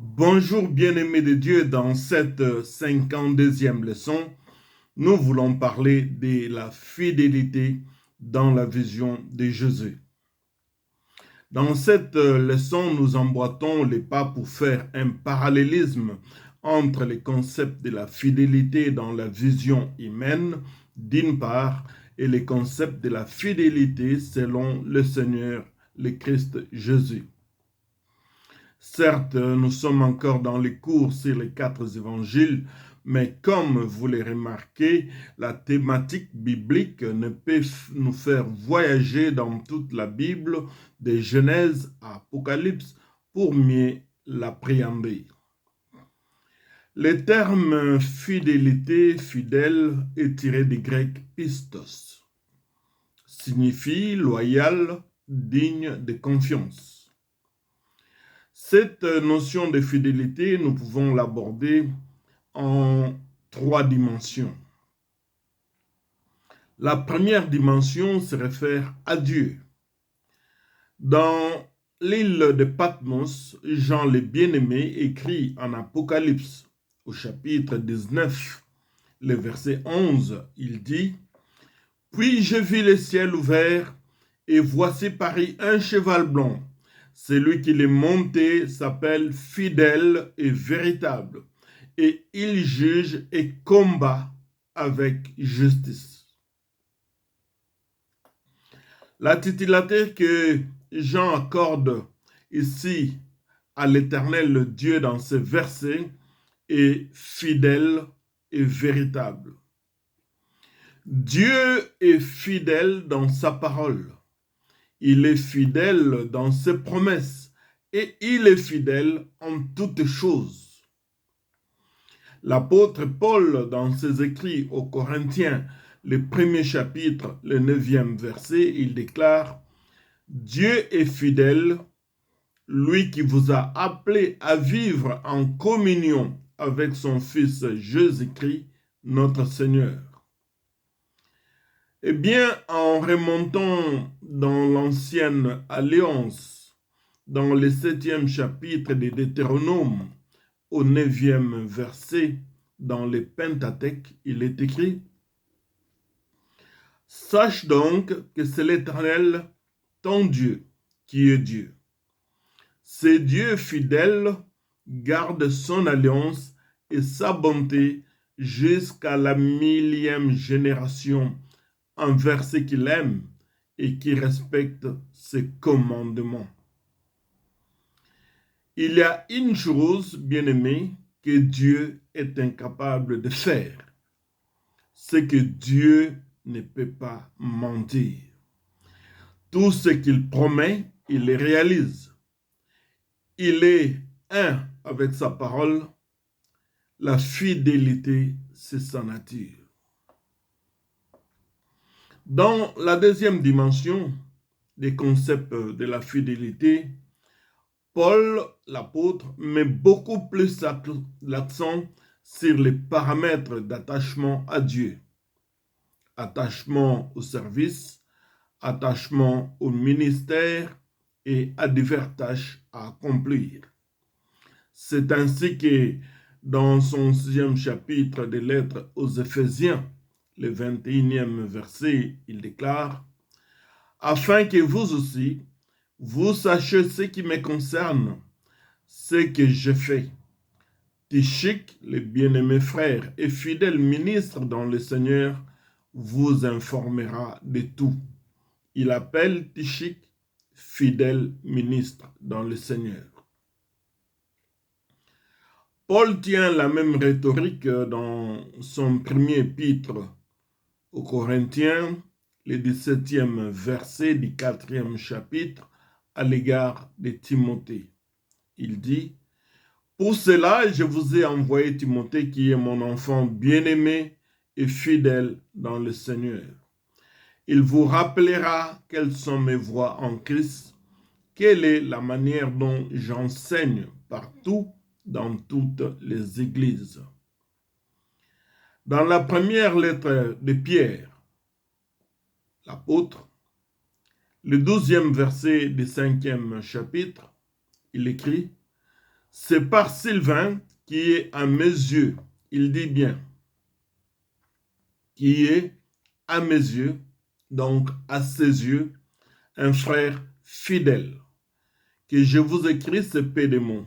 Bonjour bien-aimés de Dieu, dans cette 52e leçon, nous voulons parler de la fidélité dans la vision de Jésus. Dans cette leçon, nous emboîtons les pas pour faire un parallélisme entre les concepts de la fidélité dans la vision humaine, d'une part, et les concepts de la fidélité selon le Seigneur, le Christ Jésus. Certes, nous sommes encore dans les cours sur les 4 évangiles, mais comme vous les remarquez, la thématique biblique ne peut nous faire voyager dans toute la Bible, de Genèse à Apocalypse, pour mieux l'appréhender. Le terme fidélité, fidèle, est tiré du grec pistos, signifie loyal, digne de confiance. Cette notion de fidélité, nous pouvons l'aborder en 3 dimensions. La première dimension se réfère à Dieu. Dans l'île de Patmos, Jean le bien-aimé écrit en Apocalypse au chapitre 19, le verset 11, il dit « Puis je vis le ciel ouvert et voici Paris un cheval blanc. Celui qui l'est monté s'appelle fidèle et véritable, et il juge et combat avec justice. » La titulature que Jean accorde ici à l'Éternel Dieu dans ce verset est fidèle et véritable. Dieu est fidèle dans sa parole. Il est fidèle dans ses promesses et il est fidèle en toutes choses. L'apôtre Paul, dans ses écrits aux Corinthiens, le 1er chapitre, le 9e verset, il déclare « Dieu est fidèle, lui qui vous a appelé à vivre en communion avec son Fils Jésus-Christ, notre Seigneur. » Eh bien, en remontant dans l'Ancienne Alliance, dans le 7e chapitre de Deutéronome, au 9e verset, dans le Pentateuque, il est écrit « Sache donc que c'est l'Éternel, ton Dieu, qui est Dieu. C'est Dieu fidèle, garde son alliance et sa bonté jusqu'à la 1000e génération, envers ceux qu'il aime et qui respectent ses commandements. » Il y a une chose, bien-aimé, que Dieu est incapable de faire. C'est que Dieu ne peut pas mentir. Tout ce qu'il promet, il le réalise. Il est un avec sa parole. La fidélité, c'est sa nature. Dans la deuxième dimension des concepts de la fidélité, Paul, l'apôtre, met beaucoup plus l'accent sur les paramètres d'attachement à Dieu. Attachement au service, attachement au ministère et à diverses tâches à accomplir. C'est ainsi que dans son 6e chapitre des lettres aux Éphésiens, le 21e verset, il déclare « Afin que vous aussi, vous sachiez ce qui me concerne, ce que je fais. » Tychik, le bien-aimé frère et fidèle ministre dans le Seigneur, vous informera de tout. Il appelle Tychik fidèle ministre dans le Seigneur. Paul tient la même rhétorique dans son premier épître aux Corinthiens, le 17e verset du 4e chapitre, à l'égard de Timothée. Il dit « Pour cela, je vous ai envoyé Timothée qui est mon enfant bien-aimé et fidèle dans le Seigneur. Il vous rappellera quelles sont mes voies en Christ, quelle est la manière dont j'enseigne partout dans toutes les églises. » Dans la première lettre de Pierre, l'apôtre, le 12e verset du 5e chapitre, il écrit « C'est par Sylvain qui est à mes yeux, il dit bien, qui est à mes yeux, donc à ses yeux, un frère fidèle, que je vous écris ce pédémon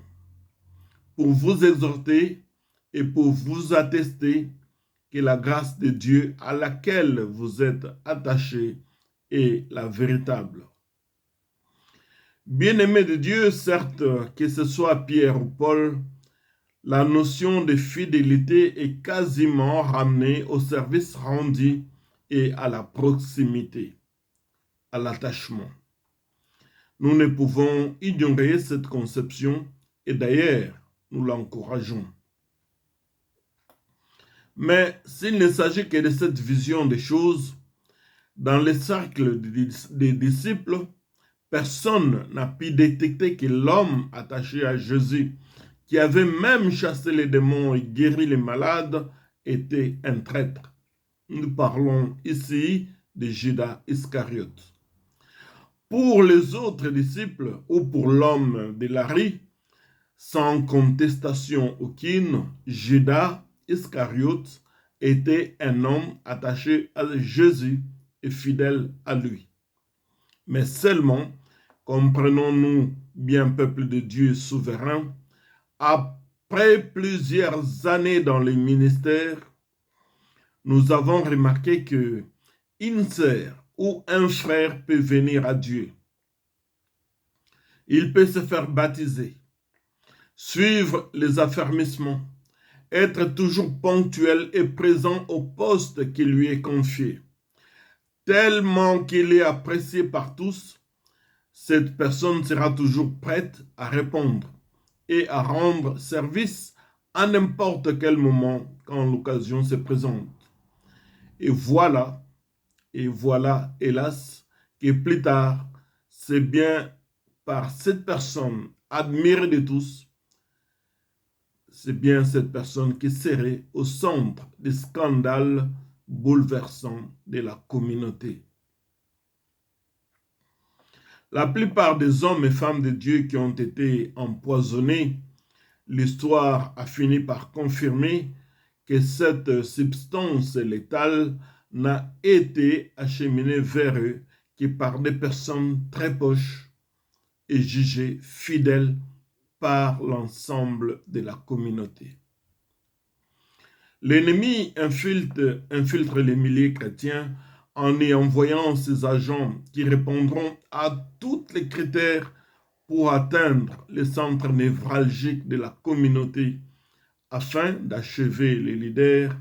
pour vous exhorter et pour vous attester que la grâce de Dieu à laquelle vous êtes attachés est la véritable. Bien-aimés de Dieu, certes, que ce soit Pierre ou Paul, la notion de fidélité est quasiment ramenée au service rendu et à la proximité, à l'attachement. Nous ne pouvons ignorer cette conception et d'ailleurs, nous l'encourageons. Mais s'il ne s'agit que de cette vision des choses, dans les cercles des disciples, personne n'a pu détecter que l'homme attaché à Jésus, qui avait même chassé les démons et guéri les malades, était un traître. Nous parlons ici de Judas Iscariote. Pour les autres disciples ou pour l'homme de Larie, sans contestation aucune, Judas Iscariote était un homme attaché à Jésus et fidèle à lui. Mais seulement, comprenons-nous bien peuple de Dieu souverain, après plusieurs années dans le ministère, nous avons remarqué que une sœur ou un frère peut venir à Dieu. Il peut se faire baptiser, suivre les affermissements, être toujours ponctuel et présent au poste qui lui est confié. Tellement qu'il est apprécié par tous, cette personne sera toujours prête à répondre et à rendre service à n'importe quel moment quand l'occasion se présente. Et voilà, hélas, que plus tard, c'est bien par cette personne admirée de tous, c'est bien cette personne qui serait au centre des scandales bouleversants de la communauté. La plupart des hommes et femmes de Dieu qui ont été empoisonnés, l'histoire a fini par confirmer que cette substance létale n'a été acheminée vers eux que par des personnes très proches et jugées fidèles par l'ensemble de la communauté. L'ennemi infiltre les milliers chrétiens en y envoyant ses agents qui répondront à tous les critères pour atteindre les centres névralgiques de la communauté afin d'achever les leaders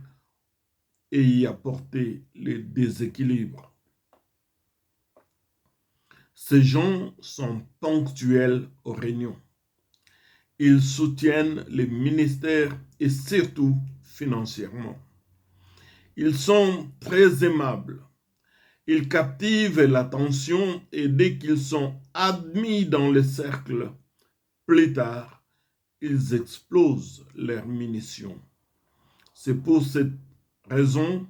et y apporter les déséquilibres. Ces gens sont ponctuels aux réunions. Ils soutiennent les ministères et surtout financièrement. Ils sont très aimables. Ils captivent l'attention et dès qu'ils sont admis dans les cercles, plus tard, ils explosent leurs munitions. C'est pour cette raison,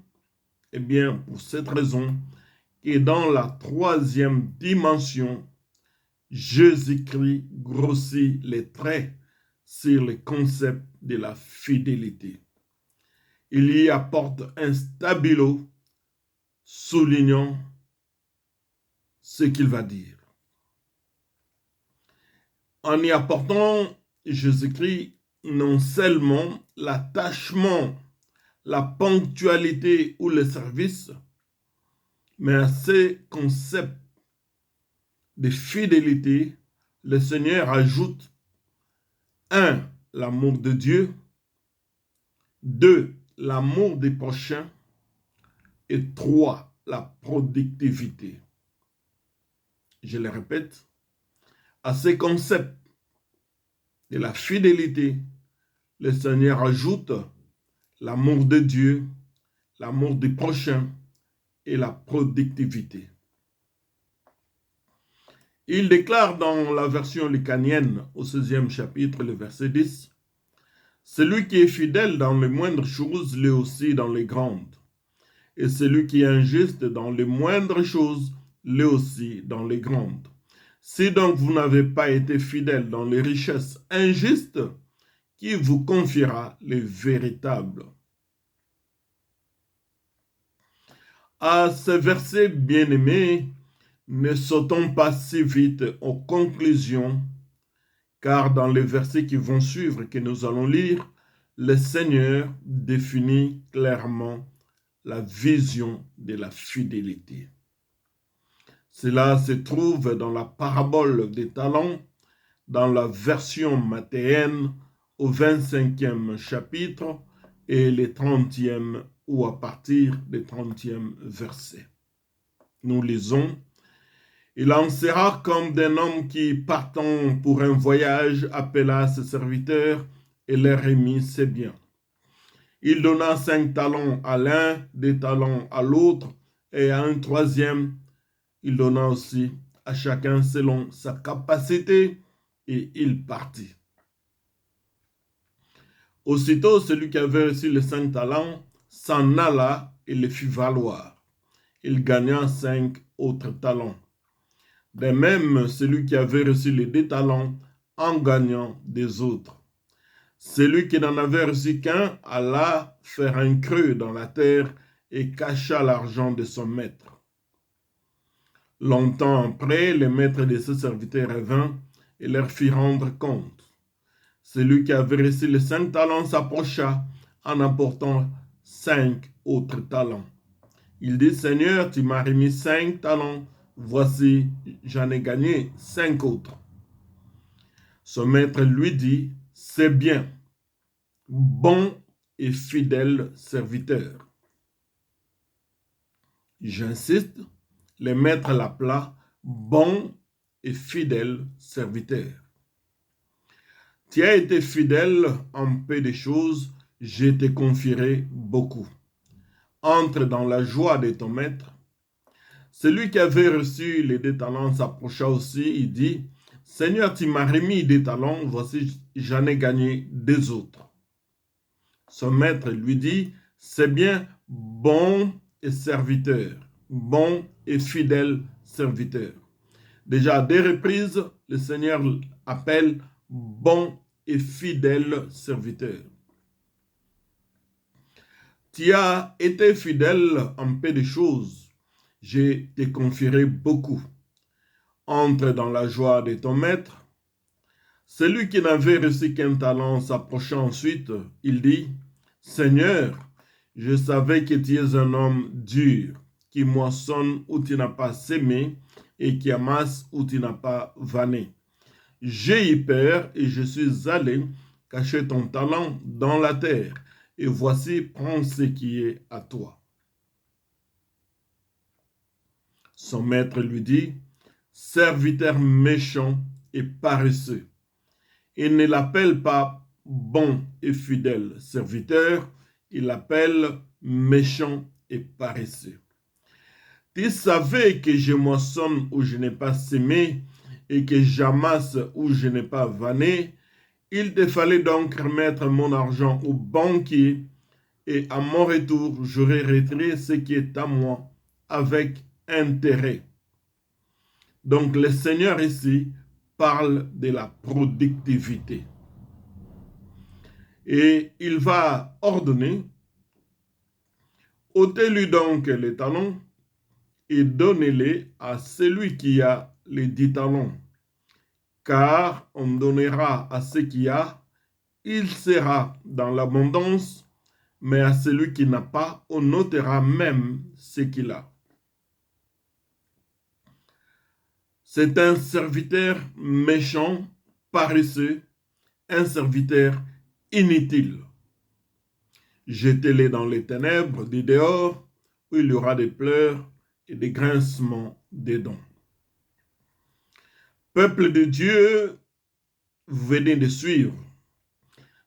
que dans la troisième dimension, Jésus-Christ grossit les traits sur le concept de la fidélité. Il y apporte un stabilo soulignant ce qu'il va dire. En y apportant Jésus-Christ, non seulement l'attachement, la ponctualité ou le service, mais à ces concepts de fidélité, le Seigneur ajoute 1. L'amour de Dieu, 2. L'amour des prochains et 3. La productivité. Je le répète, à ces concepts de la fidélité, le Seigneur ajoute l'amour de Dieu, l'amour des prochains et la productivité. Il déclare dans la version lucanienne au 16e chapitre, le verset 10, « Celui qui est fidèle dans les moindres choses, l'est aussi dans les grandes. Et celui qui est injuste dans les moindres choses, l'est aussi dans les grandes. Si donc vous n'avez pas été fidèle dans les richesses injustes, qui vous confiera les véritables? À ce verset bien-aimé, ne sautons pas si vite aux conclusions, car dans les versets qui vont suivre, que nous allons lire, le Seigneur définit clairement la vision de la fidélité. Cela se trouve dans la parabole des talents, dans la version mathéenne, au 25e chapitre et les 30e ou à partir des 30e versets. Nous lisons: il en sera comme d'un homme qui, partant pour un voyage, appela ses serviteurs et leur remit ses biens. Il donna 5 talents à l'un, 2 talents à l'autre, et à un troisième, il donna aussi à chacun selon sa capacité, et il partit. Aussitôt, celui qui avait reçu les 5 talents s'en alla et les fit valoir. Il gagna 5 autres talents. De même, celui qui avait reçu les 2 talents en gagnant des autres. Celui qui n'en avait reçu qu'un alla faire un creux dans la terre et cacha l'argent de son maître. Longtemps après, le maître de ses serviteurs revint et leur fit rendre compte. Celui qui avait reçu les 5 talents s'approcha en apportant 5 autres talents. Il dit: Seigneur, tu m'as remis 5 talents, voici, j'en ai gagné 5 autres. Son maître lui dit: c'est bien, bon et fidèle serviteur. J'insiste, le maître l'appela bon et fidèle serviteur. Tu as été fidèle en peu de choses, je te confierai beaucoup. Entre dans la joie de ton maître. Celui qui avait reçu les 2 talents s'approcha aussi, il dit: Seigneur, tu m'as remis 2 talents, voici, j'en ai gagné 2 autres. Son maître lui dit: c'est bien, bon et serviteur, bon et fidèle serviteur. Déjà à 2 reprises, le Seigneur appelle bon et fidèle serviteur. Tu as été fidèle en peu de choses, je te confierai beaucoup. Entre dans la joie de ton maître. Celui qui n'avait reçu qu'un talent s'approcha ensuite, il dit: Seigneur, je savais que tu es un homme dur, qui moissonne où tu n'as pas sémé et qui amasse où tu n'as pas vanné. J'ai eu peur et je suis allé cacher ton talent dans la terre. Et voici, prends ce qui est à toi. Son maître lui dit: serviteur méchant et paresseux. Il ne l'appelle pas bon et fidèle serviteur, il l'appelle méchant et paresseux. Tu savais que je moissonne où je n'ai pas semé et que j'amasse où je n'ai pas vanné. Il te fallait donc remettre mon argent au banquier et à mon retour, j'aurai retiré ce qui est à moi avec intérêt. Donc le Seigneur ici parle de la productivité. Et il va ordonner: ôtez-lui donc les talents et donnez-les à celui qui a les 10 talents. Car on donnera à ceux qui a, il sera dans l'abondance, mais à celui qui n'a pas, on notera même ce qu'il a. C'est un serviteur méchant, paresseux, un serviteur inutile. Jetez-les dans les ténèbres du dehors, où il y aura des pleurs et des grincements des dents. Peuple de Dieu, vous venez de suivre.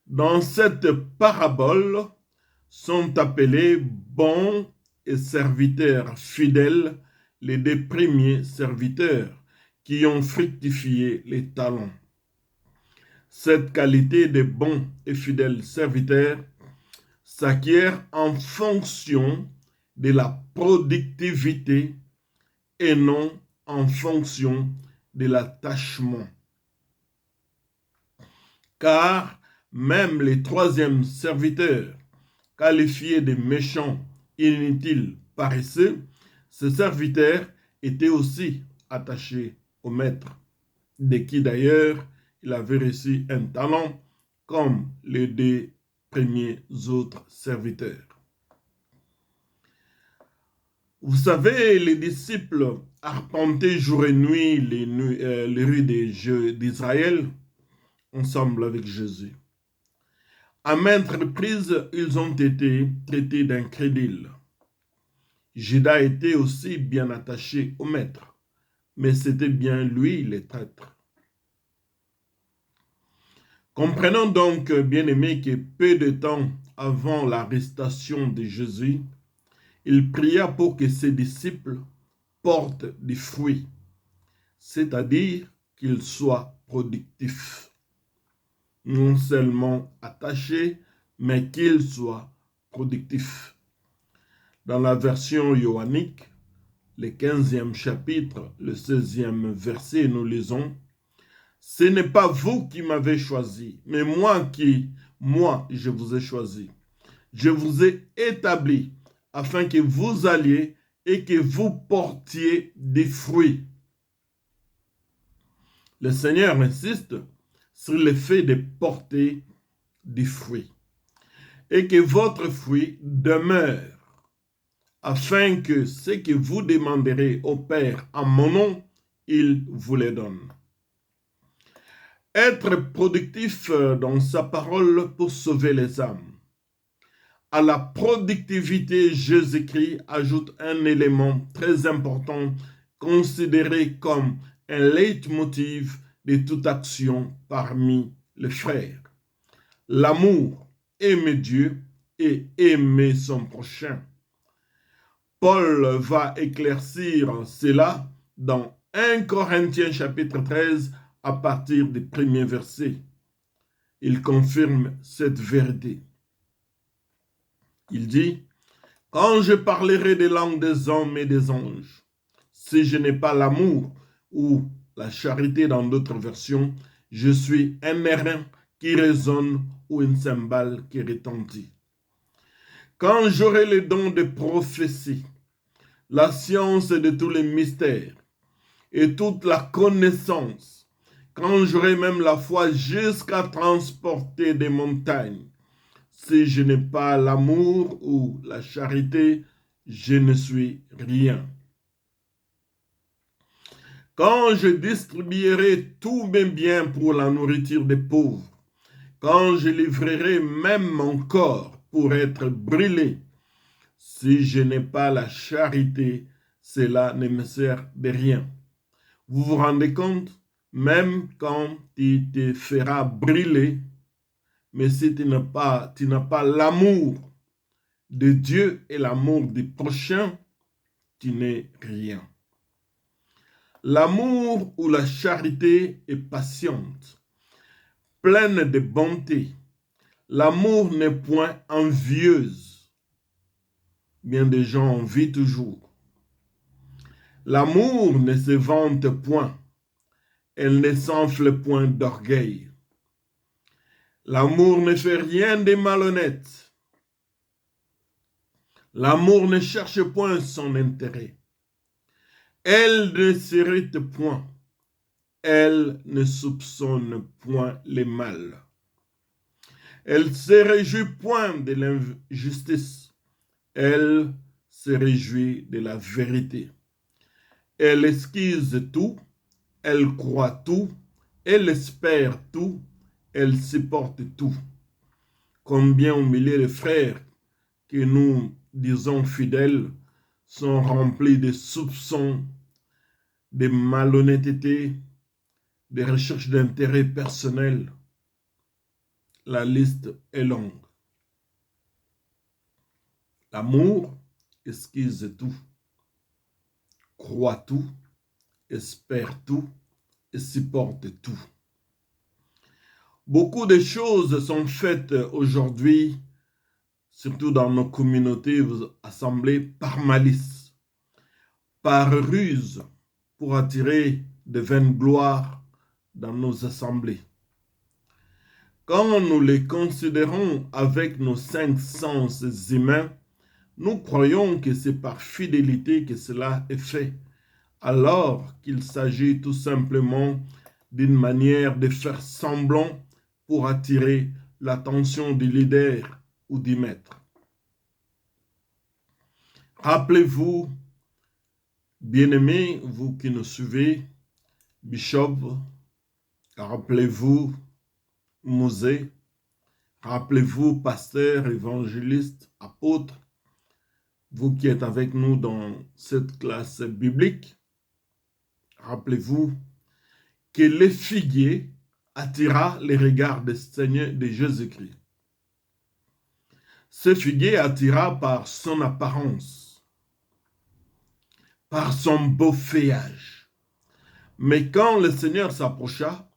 Dans cette parabole sont appelés bons et serviteurs fidèles les 2 premiers serviteurs qui ont fructifié les talents. Cette qualité de bons et fidèles serviteurs s'acquiert en fonction de la productivité et non en fonction de l'attachement. Car même les troisièmes serviteurs, qualifiés de méchants, inutiles, paresseux, ces serviteurs étaient aussi attachés au maître, de qui d'ailleurs il avait reçu un talent comme les deux premiers autres serviteurs. Vous savez, les disciples arpentaient jour et nuit les rues d'Israël ensemble avec Jésus. À maintes reprises, ils ont été traités d'incrédules. Judas était aussi bien attaché au maître, mais c'était bien lui le traître. Comprenons donc, bien-aimés, que peu de temps avant l'arrestation de Jésus, il pria pour que ses disciples portent des fruits, c'est-à-dire qu'ils soient productifs. Non seulement attachés, mais qu'ils soient productifs. Dans la version johannique, le 15e chapitre, le 16e verset, nous lisons: « Ce n'est pas vous qui m'avez choisi, mais moi, je vous ai choisi. Je vous ai établi afin que vous alliez et que vous portiez des fruits. » Le Seigneur insiste sur le fait de porter des fruits et que votre fruit demeure, afin que ce que vous demanderez au Père en mon nom, il vous le donne. Être productif dans sa parole pour sauver les âmes. À la productivité, Jésus-Christ ajoute un élément très important considéré comme un leitmotiv de toute action parmi les frères. L'amour, aimer Dieu et aimer son prochain. Paul va éclaircir cela dans 1 Corinthiens chapitre 13 à partir du premier verset. Il confirme cette vérité. Il dit: « Quand je parlerai des langues des hommes et des anges, si je n'ai pas l'amour ou la charité dans d'autres versions, je suis un airain qui résonne ou une cymbale qui retentit. Quand j'aurai le don de prophétie, la science de tous les mystères et toute la connaissance, quand j'aurai même la foi jusqu'à transporter des montagnes, si je n'ai pas l'amour ou la charité, je ne suis rien. Quand je distribuerai tous mes biens pour la nourriture des pauvres, quand je livrerai même mon corps pour être brûlé, si je n'ai pas la charité, cela ne me sert de rien. » Vous vous rendez compte? Même quand tu te feras brûler, mais si tu n'as pas l'amour de Dieu et l'amour du prochain, tu n'es rien. L'amour ou la charité est patiente, pleine de bonté. L'amour n'est point envieuse. Bien des gens envient toujours. L'amour ne se vante point. Elle ne s'enfle point d'orgueil. L'amour ne fait rien de malhonnête. L'amour ne cherche point son intérêt. Elle ne s'irrite point. Elle ne soupçonne point le mal. Elle se réjouit point de l'injustice. Elle se réjouit de la vérité. Elle esquisse tout. Elle croit tout. Elle espère tout. Elle supporte tout. Combien au milieu de frères que nous disons fidèles sont remplis de soupçons, de malhonnêteté, de recherches d'intérêt personnel. La liste est longue. L'amour esquisse tout, croit tout, espère tout et supporte tout. Beaucoup de choses sont faites aujourd'hui, surtout dans nos communautés assemblées, par malice, par ruse, pour attirer de vaine gloire dans nos assemblées. Quand nous les considérons avec nos 5 sens humains, nous croyons que c'est par fidélité que cela est fait, alors qu'il s'agit tout simplement d'une manière de faire semblant pour attirer l'attention du leader ou du maître. Rappelez-vous, bien-aimés, vous qui nous suivez, Bishop, rappelez-vous, Mosée, rappelez-vous, pasteur, évangéliste, apôtre, vous qui êtes avec nous dans cette classe biblique, rappelez-vous que le figuier attira les regards des Seigneurs de Jésus-Christ. Ce figuier attira par son apparence, par son beau feuillage. Mais quand le Seigneur s'approcha,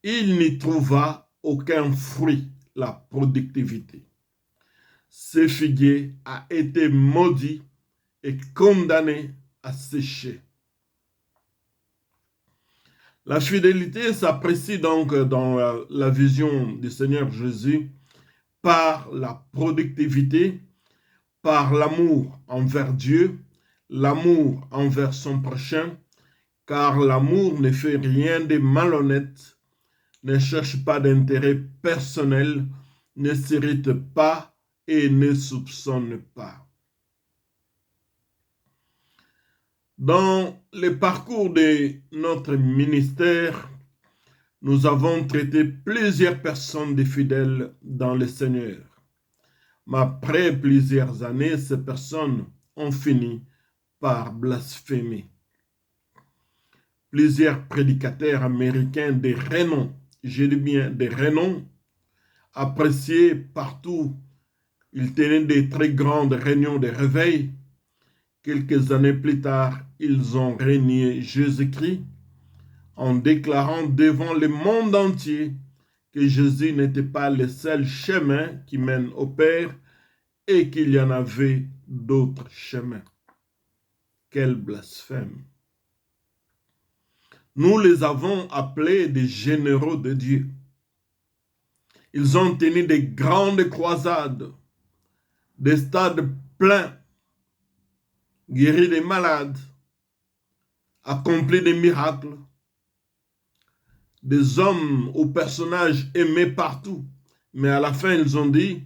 il n'y trouva aucun fruit, la productivité. Ce figuier a été maudit et condamné à sécher. La fidélité s'apprécie donc dans la vision du Seigneur Jésus par la productivité, par l'amour envers Dieu, l'amour envers son prochain, car l'amour ne fait rien de malhonnête, ne cherche pas d'intérêt personnel, ne s'irrite pas et ne soupçonne pas. Dans le parcours de notre ministère, nous avons traité plusieurs personnes de fidèles dans le Seigneur. Mais après plusieurs années, ces personnes ont fini par blasphémer. Plusieurs prédicateurs américains de renom, je dis bien de renom, appréciés partout, ils tenaient de très grandes réunions de réveil. Quelques années plus tard, ils ont renié Jésus-Christ en déclarant devant le monde entier que Jésus n'était pas le seul chemin qui mène au Père et qu'il y en avait d'autres chemins. Quel blasphème! Nous les avons appelés des généraux de Dieu. Ils ont tenu des grandes croisades, des stades pleins, guéri des malades, accompli des miracles, des hommes ou personnages aimés partout. Mais à la fin, ils ont dit,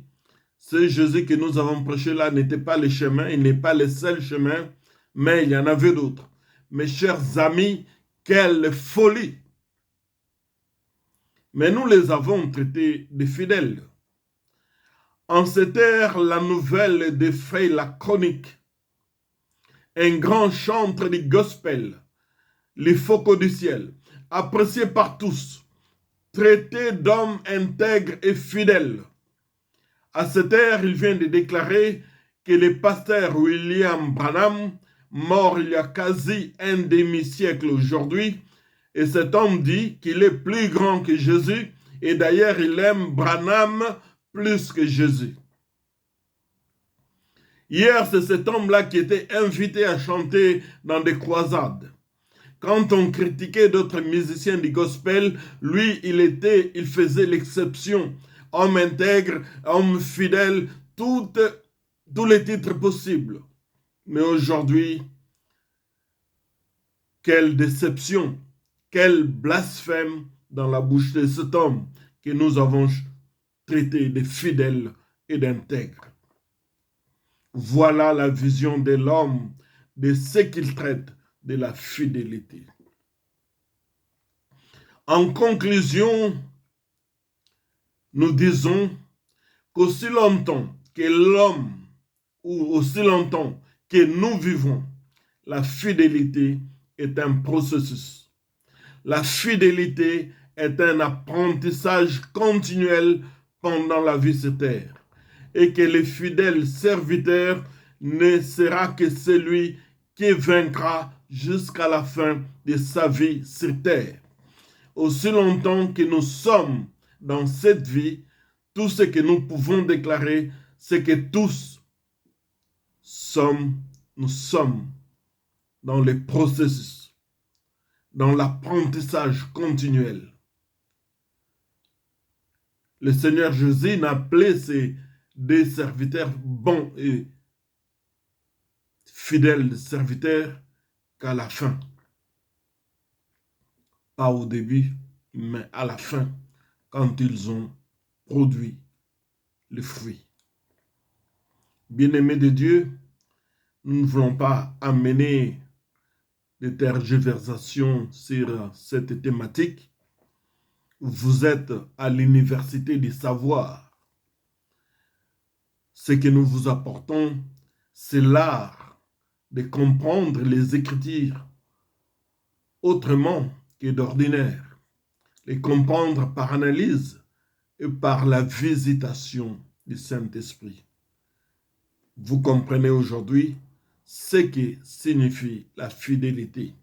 ce Jésus que nous avons prêché là n'était pas le chemin, il n'est pas le seul chemin, mais il y en avait d'autres. Mes chers amis, quelle folie! Mais nous les avons traités de fidèles. En cette ère, la nouvelle défraye la chronique. Un grand chantre du gospel, les faucons du ciel, apprécié par tous, traité d'homme intègre et fidèle. À cette ère, il vient de déclarer que le pasteur William Branham, mort il y a quasi un demi-siècle aujourd'hui, et cet homme dit qu'il est plus grand que Jésus, et d'ailleurs il aime Branham plus que Jésus. Hier, c'est cet homme-là qui était invité à chanter dans des croisades. Quand on critiquait d'autres musiciens du gospel, lui, il faisait l'exception. Homme intègre, homme fidèle, tous les titres possibles. Mais aujourd'hui, quelle déception, quel blasphème dans la bouche de cet homme que nous avons traité de fidèle et d'intègre. Voilà la vision de l'homme, de ce qu'il traite de la fidélité. En conclusion, nous disons qu'aussi longtemps que l'homme, ou aussi longtemps que nous vivons, la fidélité est un processus. La fidélité est un apprentissage continuel pendant la vie sur terre. Et que le fidèle serviteur ne sera que celui qui vaincra jusqu'à la fin de sa vie sur terre. Aussi longtemps que nous sommes dans cette vie, tout ce que nous pouvons déclarer, c'est que nous sommes dans le processus. dans l'apprentissage continuel. Le Seigneur Jésus n'a appelé des serviteurs bons et fidèles serviteurs qu'à la fin. Pas au début, mais à la fin, quand ils ont produit le fruit. Bien-aimés de Dieu, nous ne voulons pas amener des tergiversations sur cette thématique. Vous êtes à l'université du savoir. Ce que nous vous apportons, c'est l'art de comprendre les Écritures autrement que d'ordinaire, les comprendre par analyse et par la visitation du Saint-Esprit. Vous comprenez aujourd'hui ce que signifie la fidélité.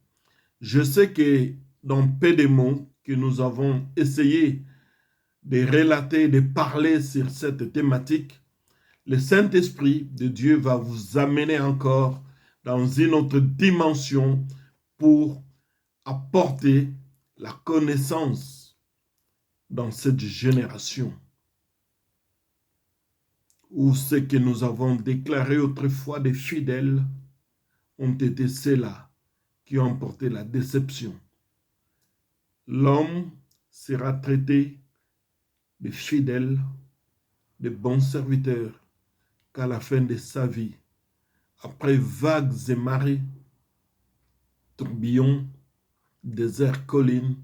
Je sais que dans peu de mots que nous avons essayé de relater, de parler sur cette thématique, le Saint-Esprit de Dieu va vous amener encore dans une autre dimension pour apporter la connaissance dans cette génération où ce que nous avons déclaré autrefois des fidèles ont été ceux-là qui ont porté la déception. L'homme sera traité de fidèle, de bons serviteurs, qu'à la fin de sa vie, après vagues et marées, tourbillons, déserts, collines,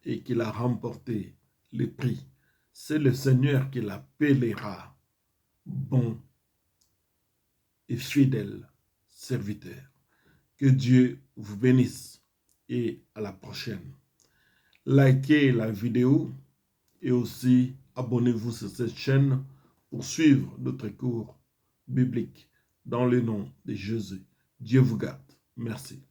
et qu'il a remporté le prix. C'est le Seigneur qui l'appellera bon et fidèle serviteur. Que Dieu vous bénisse et à la prochaine. Likez la vidéo et aussi abonnez-vous sur cette chaîne pour suivre notre cours biblique dans le nom de Jésus. Dieu vous garde. Merci.